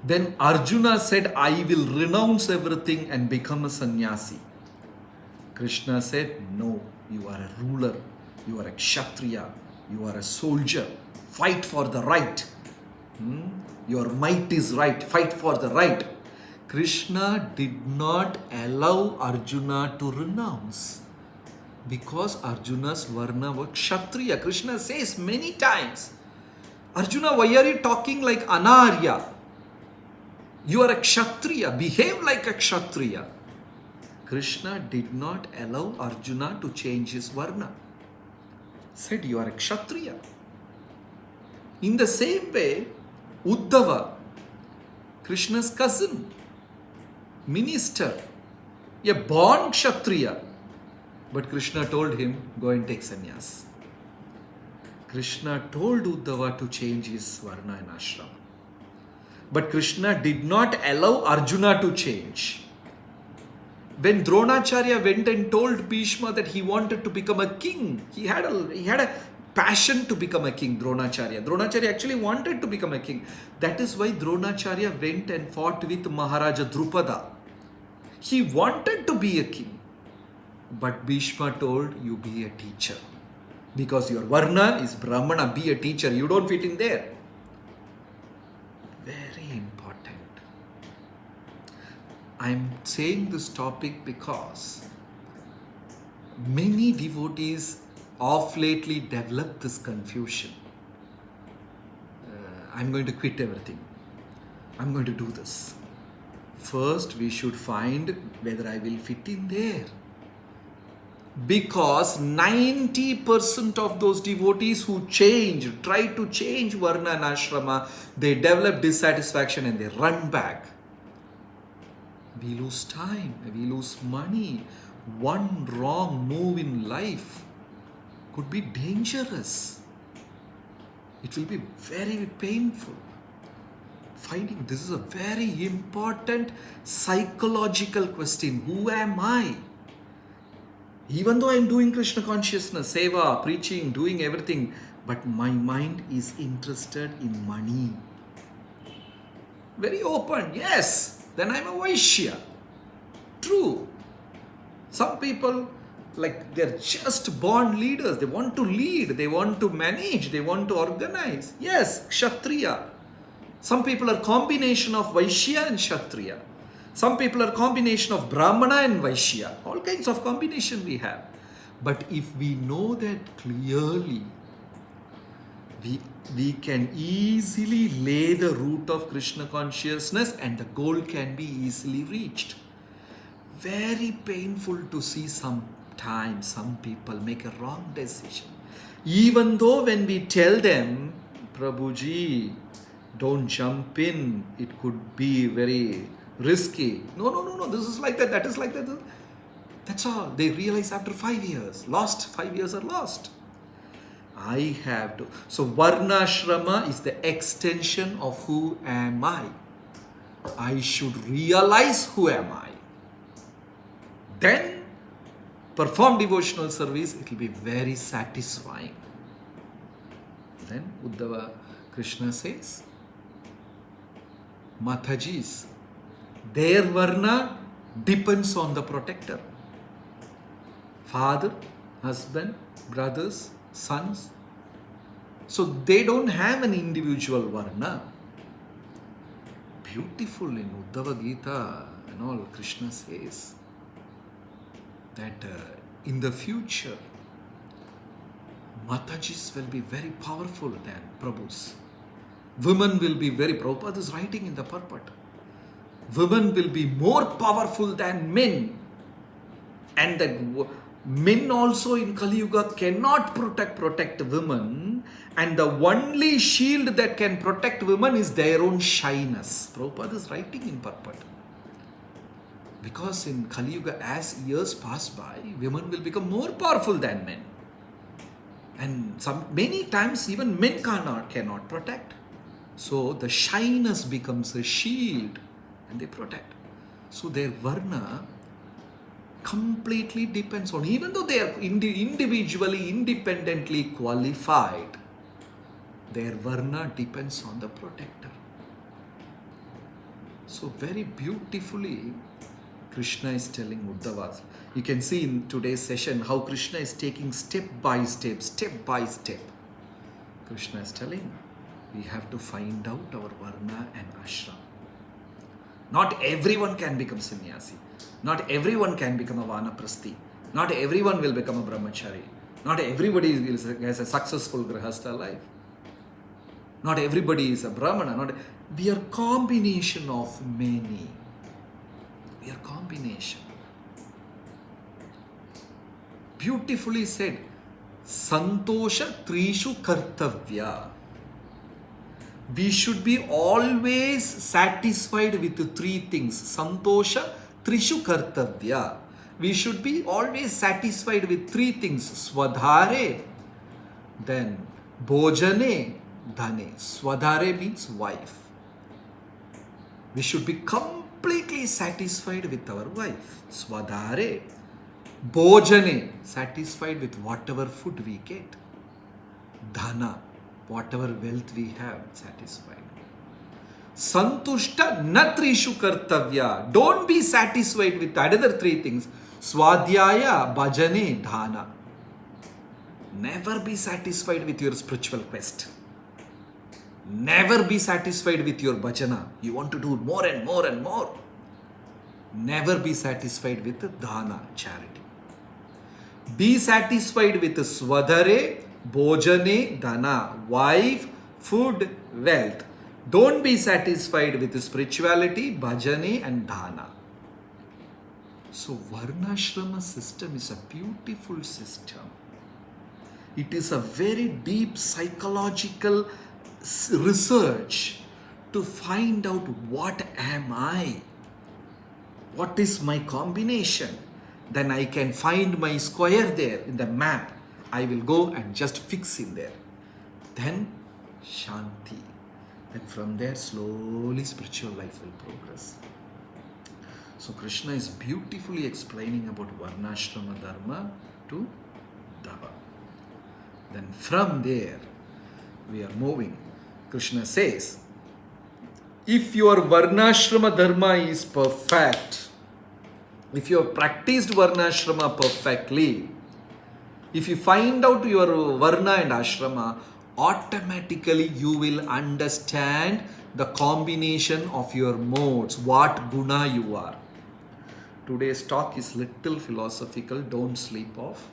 Then Arjuna said, I will renounce everything and become a sannyasi. Krishna said, no, you are a ruler, you are a kshatriya, you are a soldier. Fight for the right. Your might is right. Fight for the right. Krishna did not allow Arjuna to renounce because Arjuna's varna was kshatriya. Krishna says many times, Arjuna, why are you talking like Anarya? You are a kshatriya. Behave like a kshatriya. Krishna did not allow Arjuna to change his varna. Said, you are a kshatriya. In the same way, Uddhava, Krishna's cousin, minister, a born kshatriya. But Krishna told him, go and take sannyas. Krishna told Uddhava to change his varna and ashram. But Krishna did not allow Arjuna to change. When Dronacharya went and told Bhishma that he wanted to become a king, he had a passion to become a king, Dronacharya. Dronacharya actually wanted to become a king. That is why Dronacharya went and fought with Maharaja Drupada. He wanted to be a king. But Bhishma told, you be a teacher. Because your varna is Brahmana, be a teacher. You don't fit in there. Very important. I'm saying this topic because many devotees of lately developed this confusion. I'm going to quit everything. I'm going to do this. First, we should find whether I will fit in there. Because 90% of those devotees who try to change varna and ashrama, they develop dissatisfaction and they run back. We lose time, we lose money. One wrong move in life could be dangerous. It will be very painful. Finding this is a very important psychological question. Who am I? Even though I am doing Krishna consciousness, seva, preaching, doing everything, but my mind is interested in money. Very open, yes. Then I'm a Vaishya. True. Some people, like, they're just born leaders. They want to lead. They want to manage. They want to organize. Yes, Kshatriya. Some people are combination of Vaishya and Kshatriya. Some people are combination of Brahmana and Vaishya. All kinds of combination we have. But if we know that clearly, we can easily lay the root of Krishna consciousness and the goal can be easily reached. Very painful to see sometimes some people make a wrong decision. Even though when we tell them, Prabhuji, don't jump in, it could be very risky. No, this is like that is like that. That's all. They realize after 5 years, 5 years are lost. I have to. So Varnashrama is the extension of who am I. I should realize who am I. Then perform devotional service. It will be very satisfying. Then Uddhava Krishna says, Mathajis, their Varna depends on the protector. Father, husband, brothers, sons. So they don't have an individual Varna. Beautiful in Uddhava Gita and all, Krishna says that in the future, Matajis will be very powerful than Prabhus. Women will be very, Prabhupada is writing in the purport. Women will be more powerful than men. And that men also in Kali Yuga cannot protect women. And the only shield that can protect women is their own shyness. Prabhupada is writing in purport. Because in Kali Yuga, as years pass by, women will become more powerful than men. And many times even men cannot protect. So the shyness becomes a shield and they protect. So their Varna completely depends on, even though they are individually, independently qualified, their Varna depends on the protector. So very beautifully, Krishna is telling Uddhava. You can see in today's session how Krishna is taking step by step. Krishna is telling, we have to find out our varna and ashram. Not everyone can become sannyasi. Not everyone can become a vanaprasthi. Not everyone will become a brahmachari. Not everybody has a successful grihastha life. Not everybody is a brahmana. We are combination of many. We are combination. Beautifully said. Santosha trishu kartavya. We should be always satisfied with the three things. Santosha trishu kartavya. We should be always satisfied with three things. Swadhare, then bhojane, dhane. Swadhare means wife. We should be completely satisfied with our wife. Swadhare. Bhojane, satisfied with whatever food we get. Dhana, whatever wealth we have, satisfied. Santushta natrishu kartavya. Don't be satisfied with another three things. Swadhyaya, bhajane, dhana. Never be satisfied with your spiritual quest. Never be satisfied with your bhajana. You want to do more and more and more. Never be satisfied with dhana, charity. Be satisfied with swadhare, bhojane, dhana, wife, food, wealth. Don't be satisfied with spirituality, bhajane and dhana. So Varnashrama system is a beautiful system. It is a very deep psychological research to find out what am I? What is my combination? Then I can find my square there in the map. I will go and just fix in there. Then Shanti. And from there slowly spiritual life will progress. So Krishna is beautifully explaining about Varnashrama Dharma to Dava. Then from there we are moving. Krishna says, if your Varnashrama Dharma is perfect, if you have practiced Varnashrama perfectly, if you find out your Varna and Ashrama, automatically you will understand the combination of your modes, what guna you are. Today's talk is little philosophical, don't sleep off.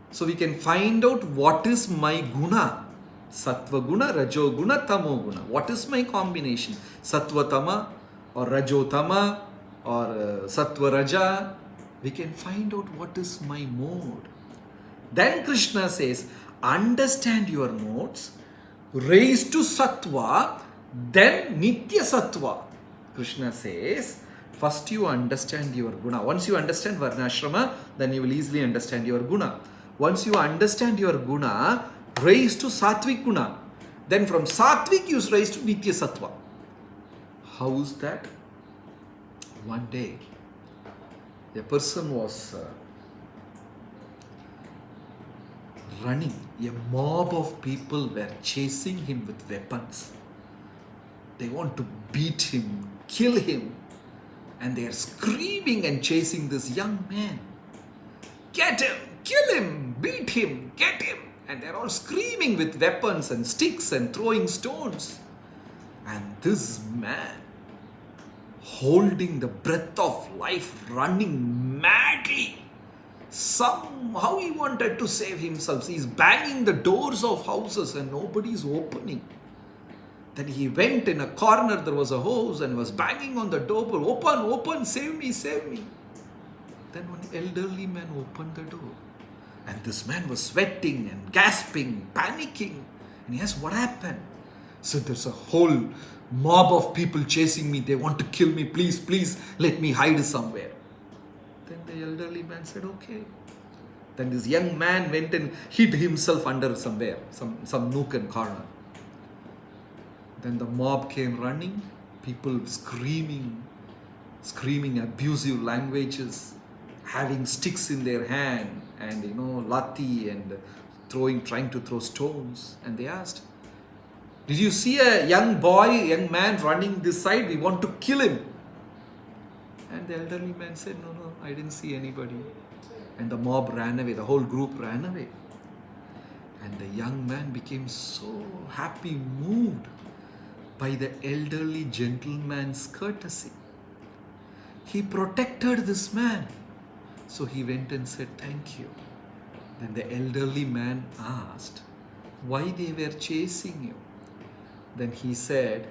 So we can find out what is my guna. Sattva guna, Rajo guna, Tamo guna. What is my combination? Sattva tama or Rajo tama or Sattva raja. We can find out what is my mode. Then Krishna says, understand your modes, raise to Sattva, then Nitya Sattva. Krishna says, first you understand your guna. Once you understand Varnashrama, then you will easily understand your guna. Once you understand your guna, raise to Sattvic guna. Then from Sattvic you raise to Nitya Sattva. How is that? One day, a person was running. A mob of people were chasing him with weapons. They want to beat him, kill him. And they are screaming and chasing this young man. Get him, kill him, beat him, get him. And they're all screaming with weapons and sticks and throwing stones. And this man, holding the breath of life, running madly. Somehow he wanted to save himself. He's banging the doors of houses and nobody's opening. Then he went in a corner, there was a hose and was banging on the door. Open, open, save me, save me. Then one elderly man opened the door. And this man was sweating and gasping, panicking. And he asked, what happened? So there's a whole mob of people chasing me. They want to kill me. Please, please, let me hide somewhere. Then the elderly man said, okay. Then this young man went and hid himself under somewhere, some nook and corner. Then the mob came running, people screaming abusive languages, having sticks in their hand and lati and trying to throw stones. And they asked, Did you see a young man running this side? We want to kill him. And the elderly man said, no, I didn't see anybody. And the mob ran away, the whole group ran away. And the young man became so happy, moved by the elderly gentleman's courtesy. He protected this man. So he went and said, thank you. Then the elderly man asked why they were chasing you. Then he said,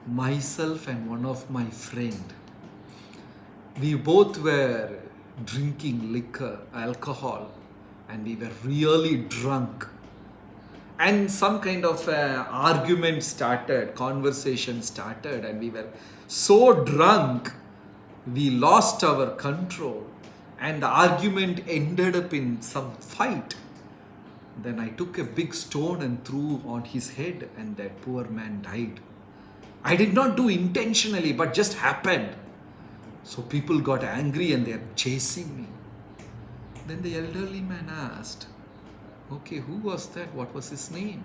myself and one of my friend, we both were drinking liquor, alcohol, and we were really drunk. And some kind of argument started, conversation started, and we were so drunk, we lost our control, and the argument ended up in some fight. Then I took a big stone and threw on his head, and that poor man died. I did not do intentionally, but just happened. So people got angry and they are chasing me. Then the elderly man asked, okay, who was that? What was his name?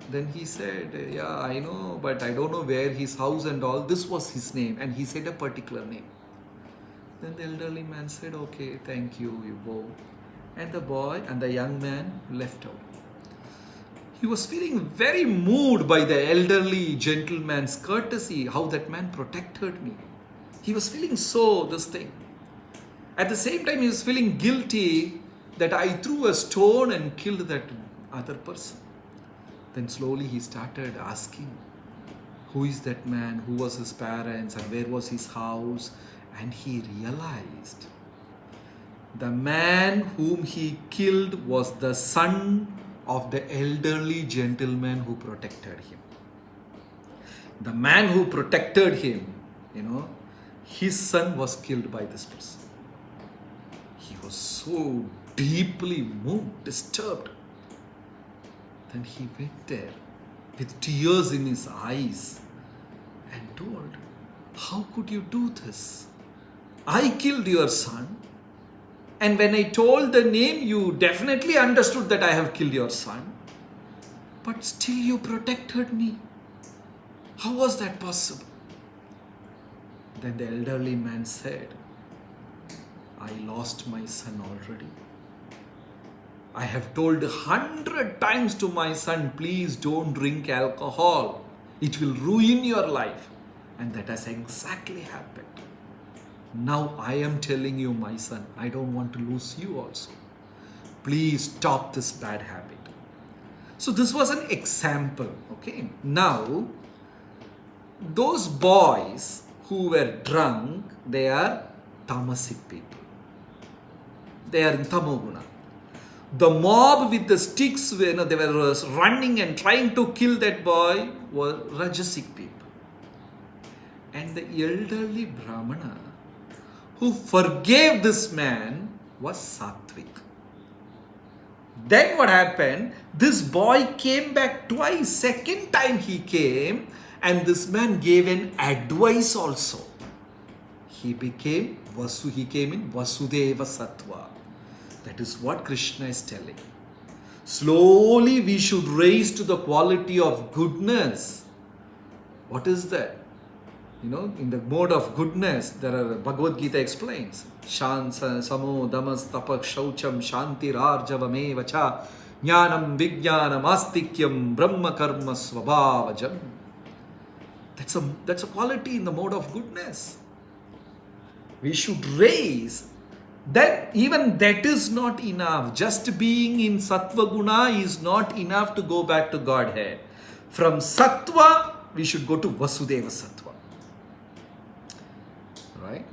Then he said, yeah, I know, but I don't know where his house and all. This was his name. And he said a particular name. Then the elderly man said, okay, thank you, you go. And the boy and the young man left out. He was feeling very moved by the elderly gentleman's courtesy, how that man protected me. He was feeling this thing. At the same time, he was feeling guilty that I threw a stone and killed that other person. Then slowly he started asking, who is that man? Who was his parents? And where was his house? And he realized the man whom he killed was the son of the elderly gentleman who protected him. The man who protected him, his son was killed by this person. He was so deeply moved, disturbed. Then he went there with tears in his eyes and told, how could you do this? I killed your son. And when I told the name, you definitely understood that I have killed your son. But still you protected me. How was that possible? Then the elderly man said, I lost my son already. I have told 100 times to my son, please don't drink alcohol. It will ruin your life. And that has exactly happened. Now I am telling you, my son, I don't want to lose you also. Please stop this bad habit. So this was an example. Okay. Now, those boys who were drunk, they are tamasic people. They are in tamoguna. The mob with the sticks, they were running and trying to kill that boy, were rajasic people. And the elderly Brahmana who forgave this man was sattvic. Then what happened? This boy came back twice. Second time he came, and this man gave an advice also. He came in Vasudeva Sattva. That is what Krishna is telling. Slowly we should raise to the quality of goodness. What is that? In the mode of goodness, Bhagavad Gita explains, Shansa, Samo, Damas, Tapak, Shaucham, Shanti, Rarjavam, Vacha, Jnanam, Vijnanam, Astikyam, Brahma, Karma, Svabhavajam. That's a quality in the mode of goodness. We should raise that. Even that is not enough. Just being in Sattva Guna is not enough to go back to Godhead. From Sattva, we should go to Vasudeva Sattva. Right?